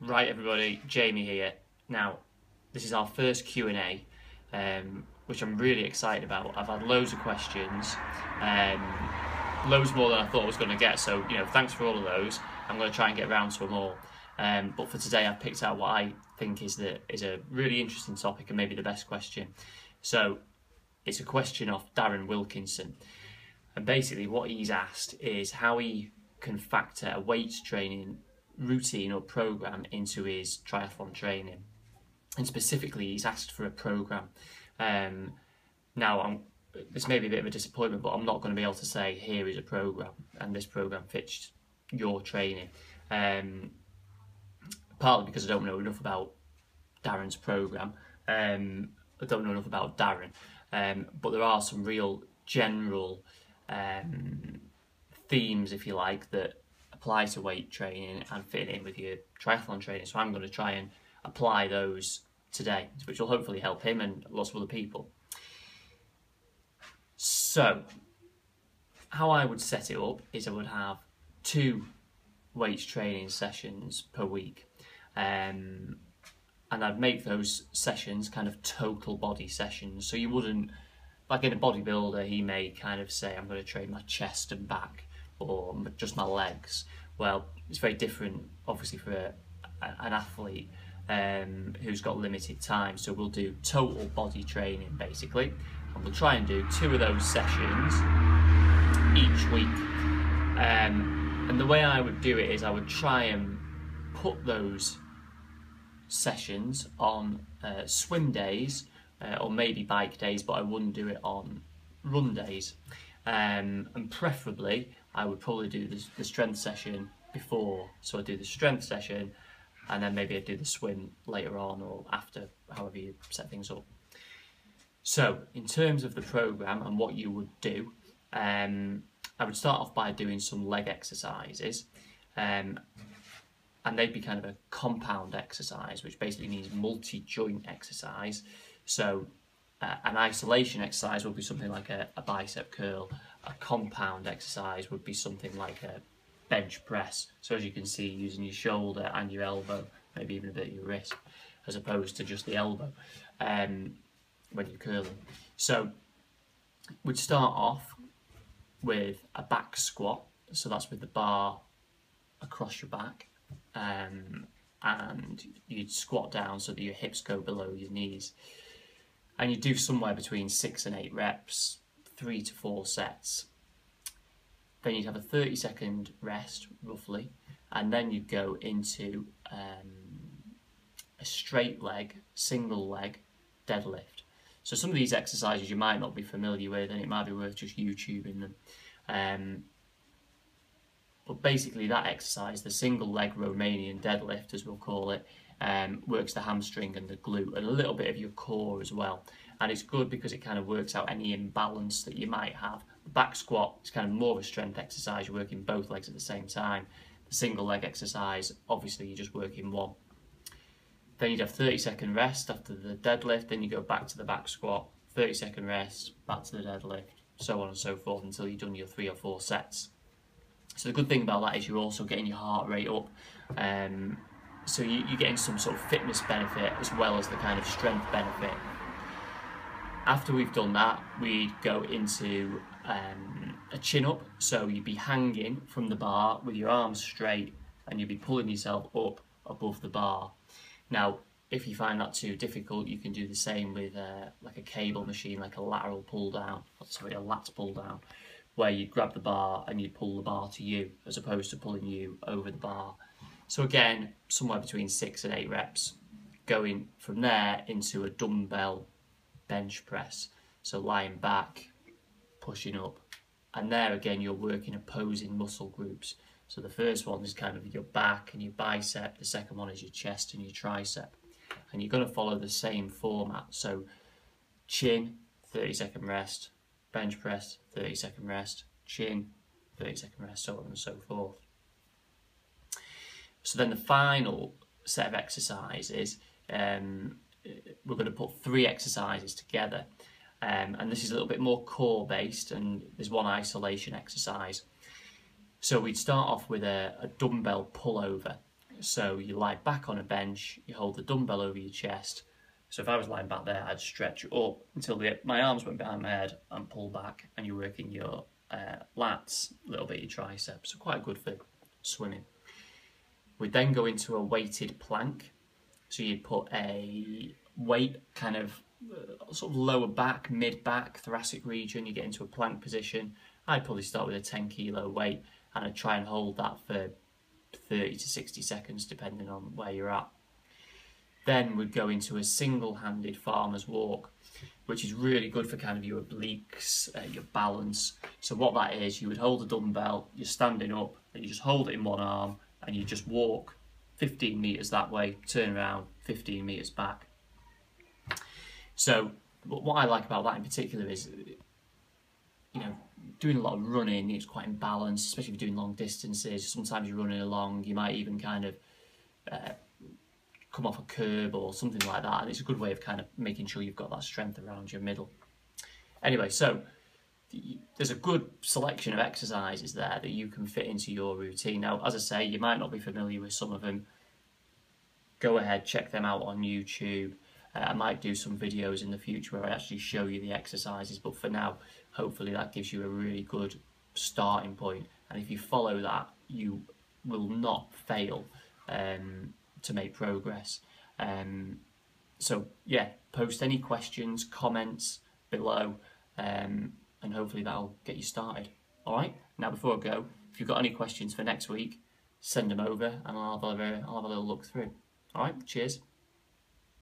Right, everybody, Jamie here. Now, this is our first Q&A, which I'm really excited about. I've had loads of questions, loads more than I thought I was going to get, so thanks for all of those. I'm going to try and get around to them all. But for today, I've picked out what I think is a really interesting topic and maybe the best question. So, it's a question of Darren Wilkinson. And basically what he's asked is how he can factor a weights training routine or program into his triathlon training. And specifically, he's asked for a program. Now, this may be a bit of a disappointment, but I'm not going to be able to say, here is a program, and this program fits your training. Partly because I don't know enough about Darren's program. I don't know enough about Darren. But there are some real general themes, if you like, that apply to weight training and fit in with your triathlon training. So I'm going to try and apply those today, which will hopefully help him and lots of other people. So how I would set it up is I would have 2 weights training sessions per week. And I'd make those sessions kind of total body sessions. So you wouldn't, like in a bodybuilder, he may kind of say, I'm going to train my chest and back or just my legs. Well, it's very different, obviously, for an athlete who's got limited time. So we'll do total body training, basically. And we'll try and do 2 of those sessions each week. And the way I would do it is I would try and put those sessions on swim days or maybe bike days, but I wouldn't do it on run days. And preferably I would probably do the strength session before. So I'd do the strength session and then maybe I'd do the swim later on or after, however you set things up. So in terms of the program and what you would do, I would start off by doing some leg exercises. And they'd be kind of a compound exercise, which basically means multi-joint exercise. So an isolation exercise would be something like a bicep curl. A compound exercise would be something like a bench press. So as you can see, using your shoulder and your elbow, maybe even a bit of your wrist, as opposed to just the elbow when you're curling. So we'd start off with a back squat. So that's with the bar across your back. And you'd squat down so that your hips go below your knees. And you do somewhere between 6 and 8 reps, 3 to 4 sets. Then you'd have a 30-second rest, roughly, and then you'd go into a straight leg, single leg deadlift. So some of these exercises you might not be familiar with, and it might be worth just YouTubing them. But basically that exercise, the single leg Romanian deadlift, as we'll call it, works the hamstring and the glute and a little bit of your core as well. And it's good because it kind of works out any imbalance that you might have. The back squat is kind of more of a strength exercise. You're working both legs at the same time. The single leg exercise, obviously you're just working one. Then you'd have 30-second rest after the deadlift. Then you go back to the back squat, 30-second rest, back to the deadlift, so on and so forth until you've done your 3 or 4 sets. So the good thing about that is you're also getting your heart rate up. So you're getting some sort of fitness benefit as well as the kind of strength benefit. After we've done that, we'd go into a chin up. So you'd be hanging from the bar with your arms straight and you'd be pulling yourself up above the bar. Now, if you find that too difficult, you can do the same with like a cable machine, like a lateral pull down, sorry, a lat pull down, where you grab the bar and you pull the bar to you as opposed to pulling you over the bar. So again, somewhere between 6 and 8 reps, going from there into a dumbbell bench press. So lying back, pushing up, and there again you're working opposing muscle groups. So the first one is kind of your back and your bicep, the second one is your chest and your tricep. And you're going to follow the same format. So chin, 30-second rest, bench press, 30-second rest, chin, 30-second rest, so on and so forth. So then the final set of exercises, we're going to put 3 exercises together. And this is a little bit more core based, and there's one isolation exercise. So we'd start off with a dumbbell pullover. So you lie back on a bench, you hold the dumbbell over your chest. So if I was lying back there, I'd stretch up until my arms went behind my head and pull back, and you're working your lats, a little bit your triceps. So quite good for swimming. We'd then go into a weighted plank. So you'd put a weight kind of sort of lower back, mid back, thoracic region. You get into a plank position. I'd probably start with a 10 kilo weight, and I'd try and hold that for 30 to 60 seconds depending on where you're at. Then we'd go into a single-handed farmer's walk, which is really good for kind of your obliques, your balance. So what that is, you would hold a dumbbell, you're standing up, and you just hold it in one arm, and you just walk 15 metres that way, turn around, 15 metres back. So what I like about that in particular is, you know, doing a lot of running, it's quite imbalanced, especially if you're doing long distances. Sometimes you're running along, you might even kind of come off a curb or something like that, and it's a good way of kind of making sure you've got that strength around your middle. Anyway, so there's a good selection of exercises there that you can fit into your routine. Now, as I say, you might not be familiar with some of them. Go ahead, check them out on YouTube. I might do some videos in the future where I actually show you the exercises, but for now, hopefully that gives you a really good starting point. And if you follow that, you will not fail to make progress. So yeah, post any questions, comments below, and hopefully that'll get you started. All right. Now, before I go, if you've got any questions for next week, send them over, and I'll have a little look through. All right. Cheers.